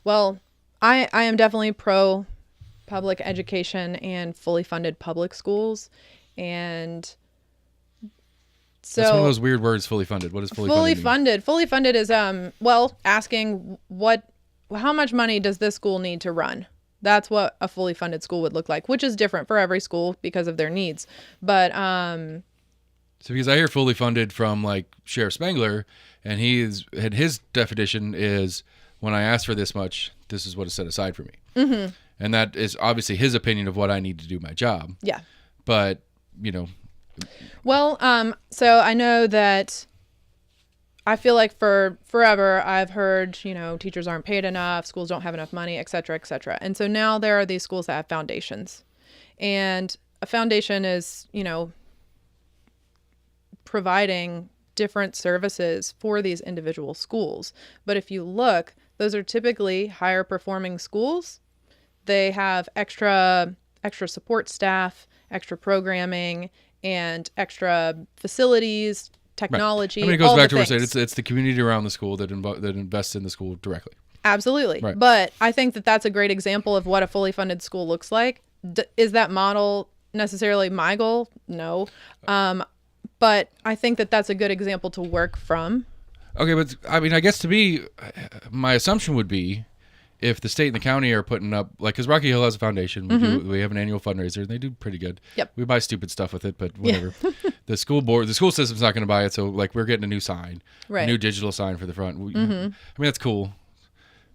Well, I am definitely pro public education and fully funded public schools. And so that's one of those weird words, fully funded. What is fully funded mean? Fully funded is, asking how much money does this school need to run? That's what a fully funded school would look like, which is different for every school because of their needs. But, so because I hear fully funded from like Sheriff Spangler, and his definition is, when I ask for this much, this is what is set aside for me. Mm-hmm. And that is obviously his opinion of what I need to do my job. Yeah. But, Well, so I know that I feel like for forever I've heard, teachers aren't paid enough, schools don't have enough money, et cetera, et cetera. And so now there are these schools that have foundations. And a foundation is, providing different services for these individual schools. But if you look, those are typically higher performing schools. They have extra support staff, extra programming, and extra facilities, technology. Right. I mean, it goes back to what we're saying. It's the community around the school that invests in the school directly. Absolutely. Right. But I think that that's a great example of what a fully funded school looks like. Is that model necessarily my goal? No. But I think that that's a good example to work from. Okay, but I mean, I guess to me, my assumption would be, if the state and the county are putting up, like, because Rocky Hill has a foundation, we have an annual fundraiser, and they do pretty good. Yep. We buy stupid stuff with it, but whatever. Yeah. The school system's not going to buy it, so like we're getting a new sign, right? A new digital sign for the front. I mean, that's cool,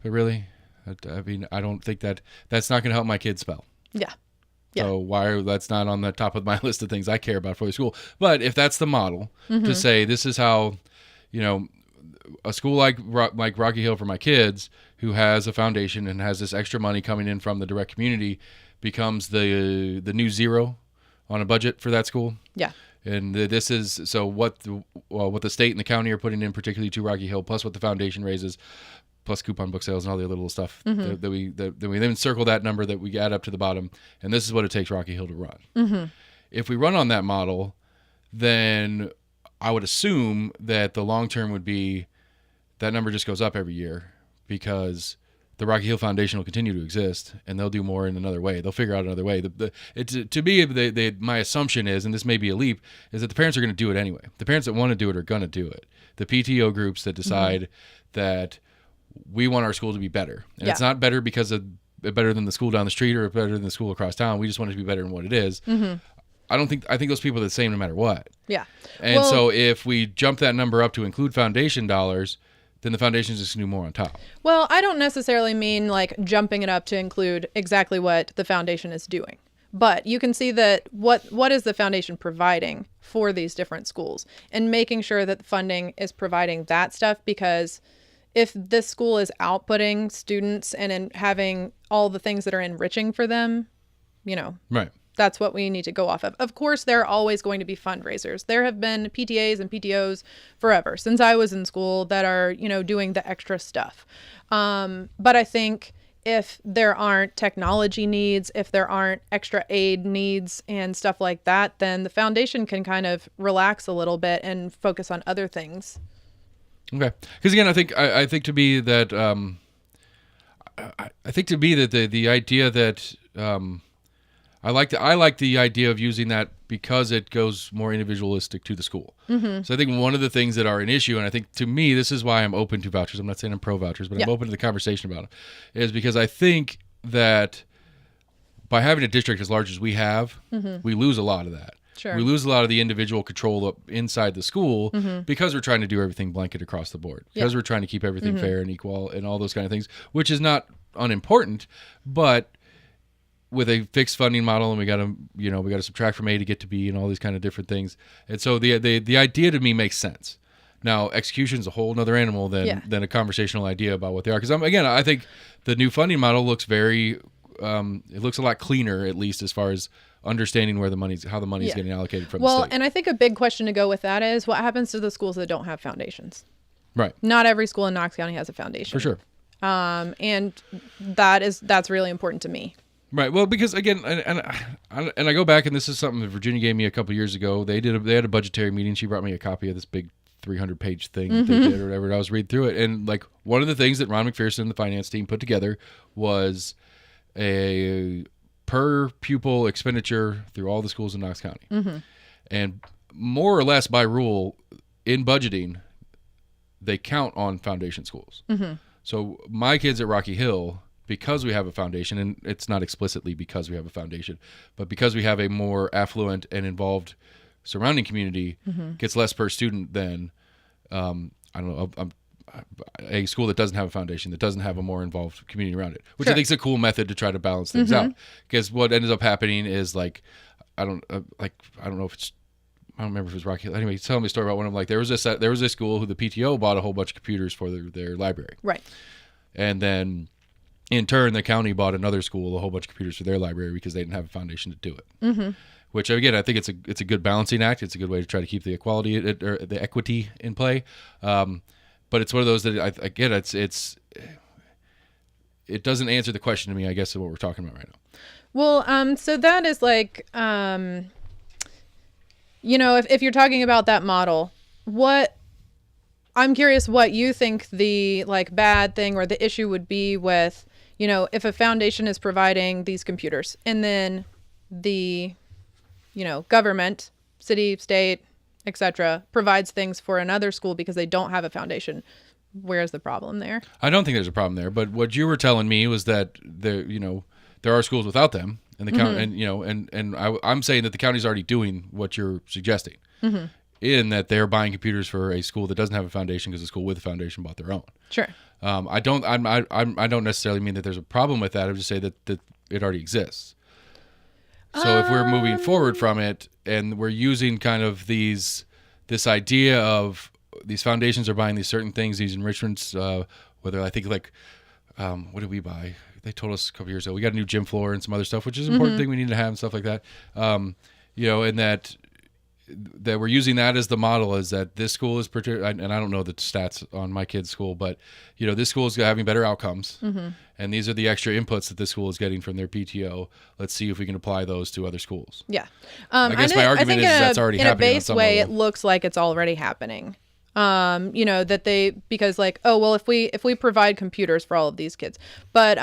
but really, I mean, I don't think that's not going to help my kids spell. Yeah. Yeah. So that's not on the top of my list of things I care about for the school. But if that's the model to say this is how, a school like Rocky Hill for my kids, who has a foundation and has this extra money coming in from the direct community, becomes the new zero on a budget for that school. Yeah. And this is so what the state and the county are putting in, particularly to Rocky Hill, plus what the foundation raises, plus coupon book sales and all the other little stuff that we then circle that number that we add up to the bottom, and this is what it takes Rocky Hill to run. If we run on that model, then I would assume that the long term would be that number just goes up every year, because the Rocky Hill Foundation will continue to exist, and they'll do more in another way. They'll figure out another way. To me, my assumption is, and this may be a leap, is that the parents are going to do it anyway. The parents that want to do it are going to do it. The PTO groups that decide that we want our school to be better. And it's not better because of better than the school down the street or better than the school across town. We just want it to be better than what it is. I think those people are the same no matter what. Yeah. And so if we jump that number up to include foundation dollars, then the foundation's just going to do more on top. Well, I don't necessarily mean like jumping it up to include exactly what the foundation is doing. But you can see that what is the foundation providing for these different schools, and making sure that the funding is providing that stuff, because if this school is outputting students and having all the things that are enriching for them, right. That's what we need to go off of. Of course, there are always going to be fundraisers. There have been PTAs and PTOs forever since I was in school that are, doing the extra stuff. But I think if there aren't technology needs, if there aren't extra aid needs and stuff like that, then the foundation can kind of relax a little bit and focus on other things. Okay, because again, I think to be that the idea that I like the idea of using that because it goes more individualistic to the school. So I think one of the things that are an issue, and I think to me this is why I'm open to vouchers. I'm not saying I'm pro vouchers, but I'm open to the conversation about it, is because I think that by having a district as large as we have, we lose a lot of that. Sure. We lose a lot of the individual control up inside the school because we're trying to do everything blanket across the board. Because we're trying to keep everything fair and equal and all those kind of things, which is not unimportant, but with a fixed funding model, and we got to subtract from A to get to B and all these kind of different things. And so the idea to me makes sense. Now, execution is a whole other animal than a conversational idea about what they are. Because I think the new funding model looks it looks a lot cleaner, at least as far as understanding how the money's getting allocated from the state. And I think a big question to go with that is, what happens to the schools that don't have foundations? Right. Not every school in Knox County has a foundation. For sure. And that's really important to me. Right. Well, because again, and I go back, and this is something that Virginia gave me a couple years ago. They had a budgetary meeting. She brought me a copy of this big 300-page thing that they did or whatever. And I was reading through it, and like one of the things that Ron McPherson and the finance team put together was a per pupil expenditure through all the schools in Knox County, and more or less by rule in budgeting, they count on foundation schools. So my kids at Rocky Hill, because we have a foundation, and it's not explicitly because we have a foundation, but because we have a more affluent and involved surrounding community, gets less per student than, a school that doesn't have a foundation, that doesn't have a more involved community around it, which I think is a cool method to try to balance things out. Because what ended up happening is I don't remember if it was Rocky Hill. Anyway, he's telling me a story about one of them. Like there was a school who the PTO bought a whole bunch of computers for their library. Right. And then in turn, the county bought another school a whole bunch of computers for their library because they didn't have a foundation to do it. Which again, I think it's a good balancing act. It's a good way to try to keep the equality or the equity in play. But it's one of those that it doesn't answer the question to me, I guess, of what we're talking about right now. Well, so that is like, if you're talking about that model, I'm curious what you think the like bad thing or the issue would be with, if a foundation is providing these computers and then the, government, city, state, etc., provides things for another school because they don't have a foundation. Where's the problem there? I don't think there's a problem there, but what you were telling me was that there are schools without them, and the county, and I'm saying that the county's already doing what you're suggesting, in that they're buying computers for a school that doesn't have a foundation because the school with a foundation bought their own. Sure. I don't necessarily mean that there's a problem with that. I would just say that it already exists. So if we're moving forward from it and we're using kind of this idea of these foundations are buying these certain things, these enrichments, whether I think like, what did we buy? They told us a couple years ago, we got a new gym floor and some other stuff, which is an important thing we need to have and stuff like that. And that we're using that as the model, is that this school is and I don't know the stats on my kid's school, but this school is having better outcomes, and these are the extra inputs that this school is getting from their PTO. Let's see if we can apply those to other schools. Yeah, I guess my argument is that's already happening. In a base way, it looks like it's already happening. That because like, oh well, if we provide computers for all of these kids, but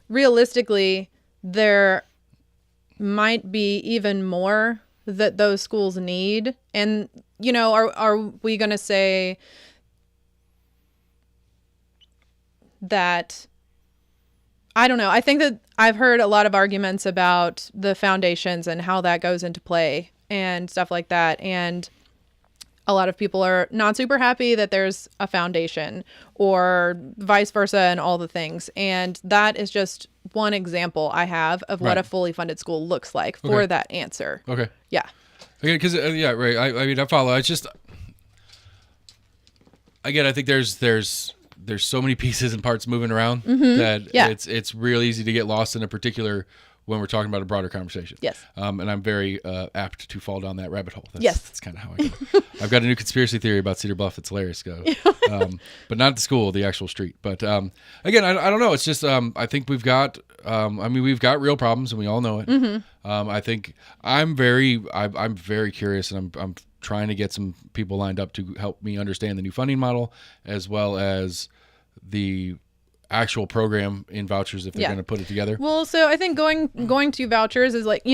realistically, there might be even more that those schools need. And, are we going to say that, I don't know. I think that I've heard a lot of arguments about the foundations and how that goes into play and stuff like that. And a lot of people are not super happy that there's a foundation or vice versa and all the things. And that is just one example I have of what a fully funded school looks like for that answer. Okay. Yeah. Okay. Because right. I mean, I follow. It's just, again, I think there's so many pieces and parts moving around that it's real easy to get lost in a particular when we're talking about a broader conversation. Yes. And I'm very apt to fall down that rabbit hole. That's kind of how I go. I've got a new conspiracy theory about Cedar Bluff. It's hilarious. But not the school, the actual street. But again, I don't know. It's just I think we've got we've got real problems, and we all know it. I think I'm very curious, and I'm trying to get some people lined up to help me understand the new funding model, as well as the actual program in vouchers if they're going to put it together. Well, so I think going to vouchers is like,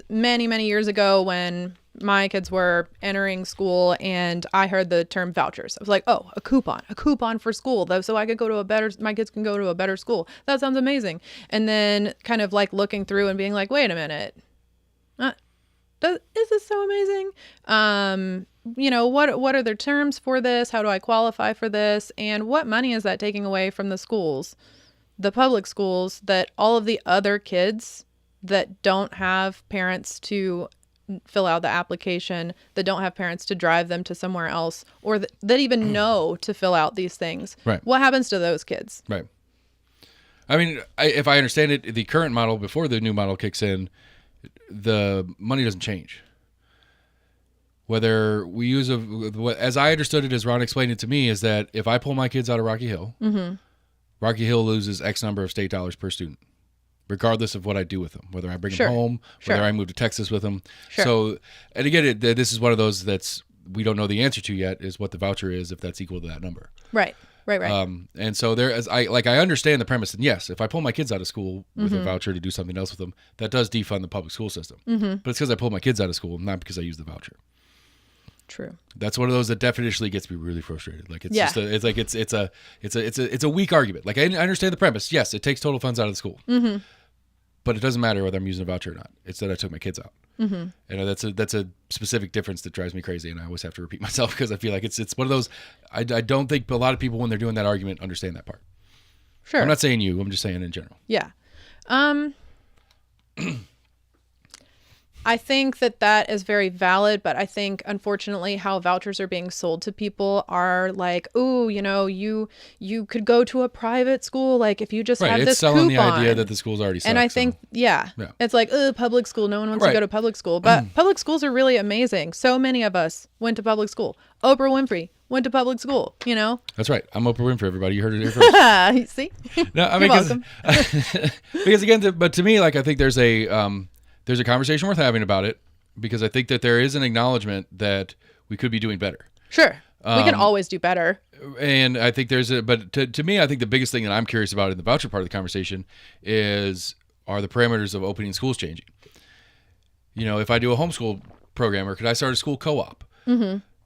many years ago when my kids were entering school and I heard the term vouchers. I was like, oh, a coupon for school, so I could my kids can go to a better school. That sounds amazing. And then kind of like looking through and being like, wait a minute, is this so amazing? What are their terms for this? How do I qualify for this? And what money is that taking away from the schools, the public schools, that all of the other kids that don't have parents to fill out the application, that don't have parents to drive them to somewhere else, or that even know to fill out these things? Right. What happens to those kids? Right. I mean, if I understand it, the current model, before the new model kicks in, the money doesn't change. whether we use as I understood it, as Ron explained it to me, is that if I pull my kids out of Rocky Hill, Rocky Hill loses X number of state dollars per student, regardless of what I do with them, whether I bring them home, whether I move to Texas with them. So, and again, this is one of those that's we don't know the answer to yet, is what the voucher is, if that's equal to that number. Right. And so I understand the premise, and yes, if I pull my kids out of school with a voucher to do something else with them, that does defund the public school system. But it's because I pulled my kids out of school, not because I used the voucher. True. That's one of those that definitionally gets me really frustrated. Like it's a weak argument. Like I understand the premise. Yes, it takes total funds out of the school, but it doesn't matter whether I'm using a voucher or not. It's that I took my kids out. And that's a specific difference that drives me crazy, and I always have to repeat myself because I feel like it's one of those. I don't think a lot of people when they're doing that argument understand that part. Sure. I'm not saying you. I'm just saying in general. Yeah. I think that is very valid, but I think unfortunately how vouchers are being sold to people are like, ooh, you could go to a private school, like if you just have this coupon. It's selling the idea that the school's already sucks. And I think, it's like, public school, no one wants to go to public school, but public schools are really amazing. So many of us went to public school. Oprah Winfrey went to public school, That's right. I'm Oprah Winfrey, everybody. You heard it here first. See? No, I mean, you're welcome. Because again, but to me, like I think there's a conversation worth having about it, because I think that there is an acknowledgement that we could be doing better. Sure. We can always do better. And I think but to me, I think the biggest thing that I'm curious about in the voucher part of the conversation are the parameters of opening schools changing. If I do a homeschool program, or could I start a school co-op?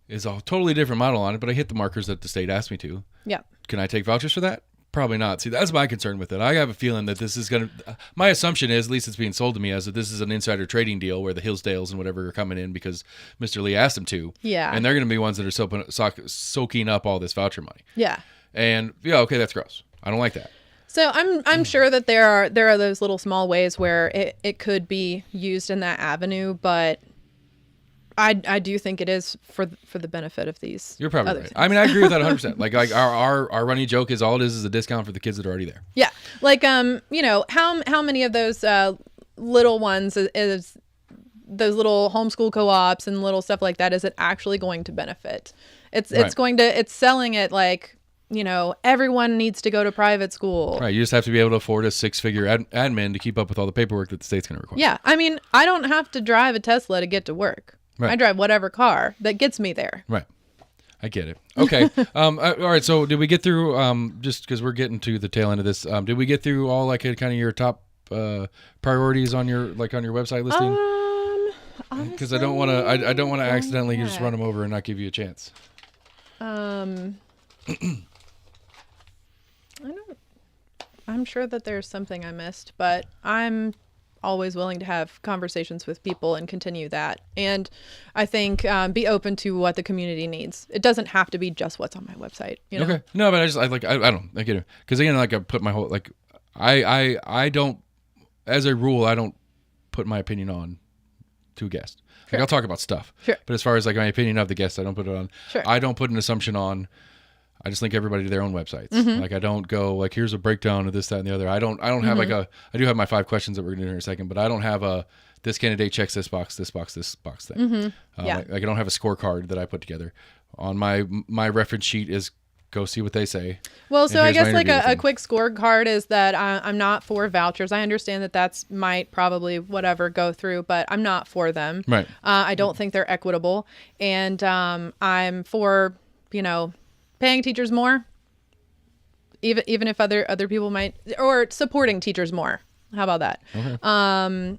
It's a totally different model on it, but I hit the markers that the state asked me to. Yeah. Can I take vouchers for that? Probably not. See, that's my concern with it. I have a feeling that this is going to... My assumption is, at least it's being sold to me, as that this is an insider trading deal where the Hillsdales and whatever are coming in because Mr. Lee asked them to. Yeah. And they're going to be ones that are soaking up all this voucher money. Yeah. And, okay, that's gross. I don't like that. So I'm sure that there are those little small ways where it could be used in that avenue, but... I do think it is for the benefit of these. You're probably right. Things. I mean, I agree with that 100%. Like our running joke is all it is a discount for the kids that are already there. Yeah. Like how many of those little ones is those little homeschool co-ops and little stuff like that is it actually going to benefit? It's selling it like, everyone needs to go to private school. Right. You just have to be able to afford a 6-figure admin to keep up with all the paperwork that the state's going to require. Yeah. I mean, I don't have to drive a Tesla to get to work. Right. I drive whatever car that gets me there. Right. I get it. Okay. All right. So did we get through, just because we're getting to the tail end of this, did we get through all like kind of your top priorities on your website listing? Because I don't want to accidentally just run them over and not give you a chance. I'm sure that there's something I missed, but I'm always willing to have conversations with people and continue that. And I think be open to what the community needs. It doesn't have to be just what's on my website. Okay. No, but I get it. Because again, like I put my whole, I don't, as a rule, I don't put my opinion on to a guest. Sure. Like I'll talk about stuff. Sure. But as far as like my opinion of the guest, I don't put it on. Sure. I don't put an assumption on. I just link everybody to their own websites. Like I don't go like, here's a breakdown of this, that, and the other. I don't have I do have my 5 questions that we're going to do in a second, but I don't have this candidate checks this box thing. Like I don't have a scorecard that I put together. On my reference sheet is go see what they say. Well, so I guess like a quick scorecard is that I'm not for vouchers. I understand that might probably whatever go through, but I'm not for them. Right. I don't think they're equitable. And I'm for, paying teachers more, even if other people might, or supporting teachers more. How about that? Okay.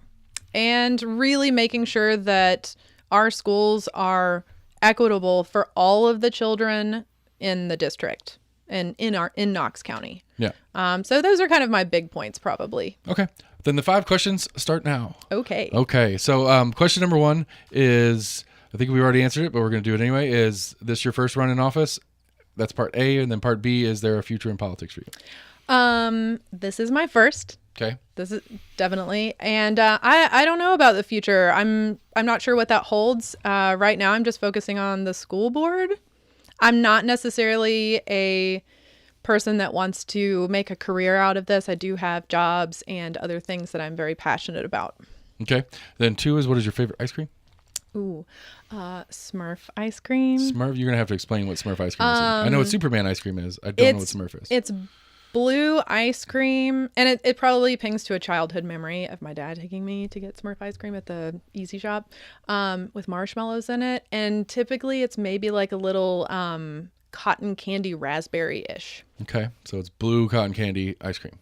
And really making sure that our schools are equitable for all of the children in the district and in Knox County. Yeah. So those are kind of my big points, probably. Okay. Then the 5 questions start now. Okay. Okay. So question number 1 is, I think we already answered it, but we're going to do it anyway. Is this your first run in office? That's part A. And then part B, is there a future in politics for you? This is my first. Okay. This is definitely. And I don't know about the future. I'm not sure what that holds. Right now, I'm just focusing on the school board. I'm not necessarily a person that wants to make a career out of this. I do have jobs and other things that I'm very passionate about. Okay. Then 2 is, what is your favorite ice cream? Ooh, Smurf ice cream. Smurf, you're going to have to explain what Smurf ice cream is. I know what Superman ice cream is. I don't know what Smurf is. It's blue ice cream, and it probably pings to a childhood memory of my dad taking me to get Smurf ice cream at the Easy Shop with marshmallows in it. And typically it's maybe like a little cotton candy raspberry-ish. Okay, so it's blue cotton candy ice cream,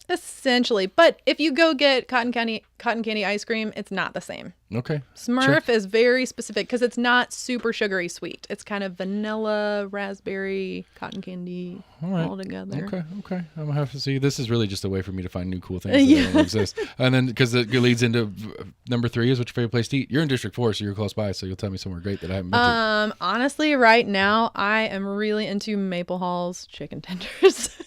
Essentially. But if you go get cotton candy ice cream, it's not the same. Okay. Smurf is very specific because it's not super sugary sweet. It's kind of vanilla, raspberry, cotton candy all together. Okay. I'm going to have to see. This is really just a way for me to find new cool things that don't exist. And then because it leads into number 3 is what's your favorite place to eat? You're in District 4, so you're close by, so you'll tell me somewhere great that I haven't been to. Honestly, right now, I am really into Maple Hall's chicken tenders.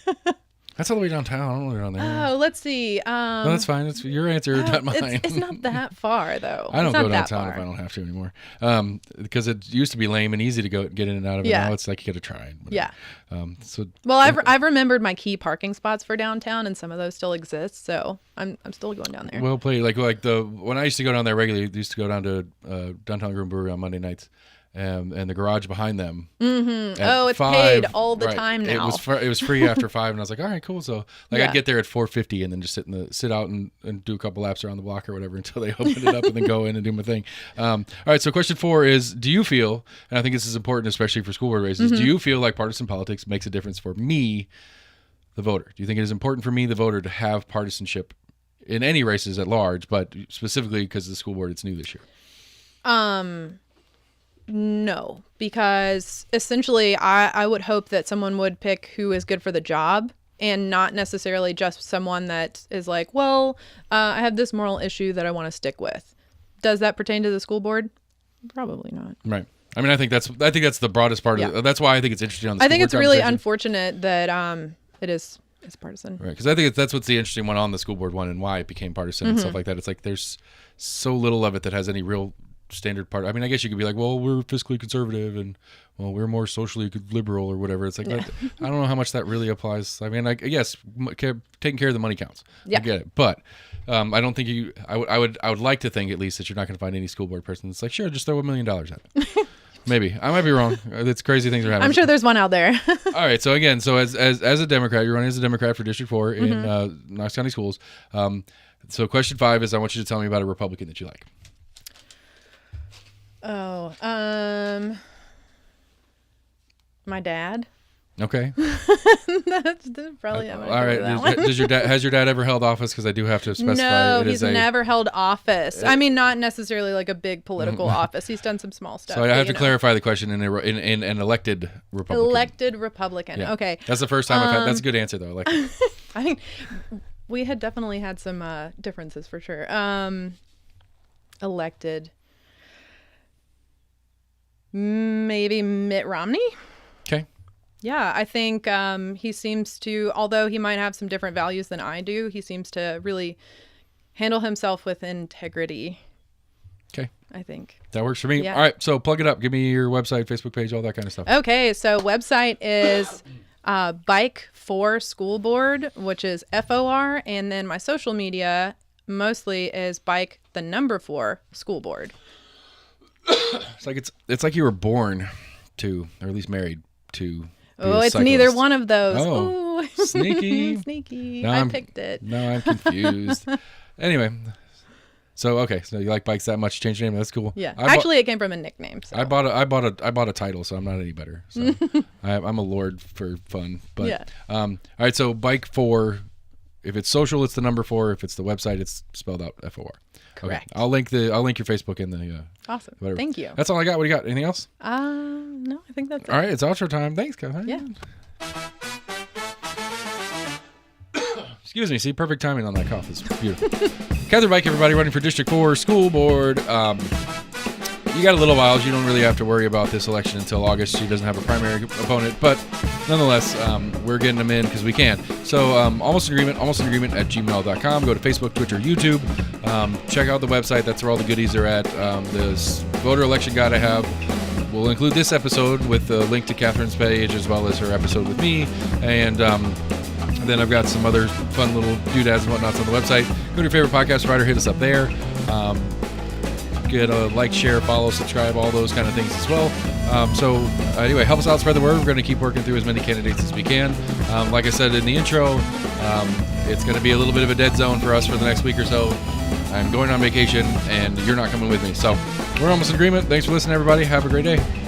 That's all the way downtown. I don't know down there. Oh, let's see. No, that's fine. It's your answer, not mine. It's not that far, though. I don't go downtown if I don't have to anymore. Because it used to be lame and easy to get in and out of it. Now it's like you got to try it. Yeah. Well, I've remembered my key parking spots for downtown, and some of those still exist. So I'm still going down there. Well played. Like when I used to go down there regularly, I used to go down to Downtown Groom Brewery on Monday nights. And the garage behind them. Mm-hmm. Oh, it's paid all the time now. It was free after 5, and I was like, all right, cool. So I'd get there at 4:50 and then just sit out and do a couple laps around the block or whatever until they opened it up and then go in and do my thing. All right, so question 4 is, do you feel, and I think this is important especially for school board races, do you feel like partisan politics makes a difference for me, the voter? Do you think it is important for me, the voter, to have partisanship in any races at large, but specifically because of the school board, it's new this year? No, because essentially I would hope that someone would pick who is good for the job and not necessarily just someone that is like, well, I have this moral issue that I want to stick with. Does that pertain to the school board? Probably not. Right. I mean, I think that's the broadest part of it. That's why I think it's interesting on the I school think board it's really unfortunate that it's partisan. Right, because I think that's what's the interesting one on the school board one and why it became partisan and stuff like that. It's like there's so little of it that has any real standard part. I mean, I guess you could be like, well, we're fiscally conservative and well, we're more socially liberal or whatever. It's like I don't know how much that really applies. I mean, yes, taking care of the money counts. I get it, but I don't think I would like to think at least that you're not going to find any school board person that's like, sure, just throw $1 million at it. Maybe I might be wrong. It's crazy things are happening. I'm sure there's one out there. All right. So again, as a Democrat, you're running as a Democrat for District 4 in Knox County Schools. So question 5 is, I want you to tell me about a Republican that you like. Oh, my dad. Okay. That's probably all right. Has your dad ever held office? Because I do have to specify. No, he's never held office. I mean, not necessarily like a big political office. He's done some small stuff. So I have to clarify the question in an elected Republican. Elected Republican. Yeah. Okay. That's the first time I've had. That's a good answer though. I think we had definitely had some differences for sure. Elected. Maybe Mitt Romney. Okay. Yeah, I think he seems to, although he might have some different values than I do, he seems to really handle himself with integrity. Okay. I think. That works for me. Yeah. All right, so plug it up. Give me your website, Facebook page, all that kind of stuff. Okay, so website is Bike for School Board, which is FOR, and then my social media mostly is Bike 4 School Board. It's like you were born to, or at least married to. Oh, it's neither one of those. Oh, ooh. Sneaky. Sneaky. I picked it. No, I'm confused. Anyway, so you like bikes that much? Change your name. That's cool. Yeah. Actually, it came from a nickname. So. I bought a title, so I'm not any better. So I'm a lord for fun. But yeah. All right. So Bike 4. If it's social, it's the 4. If it's the website, it's spelled out FOR. Correct. Okay. I'll link your Facebook in the. Awesome. Whatever. Thank you. That's all I got. What do you got? Anything else? No, I think that's it. All right. It's outro time. Thanks, Katherine. Yeah. Excuse me. See, perfect timing on that cough. It's beautiful. Katherine Bike, everybody, running for District 4 School Board. You got a little while. You don't really have to worry about this election until August. She doesn't have a primary opponent, but nonetheless, we're getting them in because we can. So almost in agreement at gmail.com. Go to Facebook, Twitter, YouTube. Check out the website. That's where all the goodies are at. This voter election guide I have will include this episode with the link to Katherine's page as well as her episode with me. And then I've got some other fun little doodads and whatnots on the website. Go to your favorite podcast provider. Hit us up there. get a like, share, follow, subscribe, all those kind of things as well. Anyway, help us out, spread the word. We're going to keep working through as many candidates as we can. Like I said in the intro, it's going to be a little bit of a dead zone for us for the next week or so. I'm going on vacation, and you're not coming with me. So we're almost in agreement. Thanks for listening, everybody. Have a great day.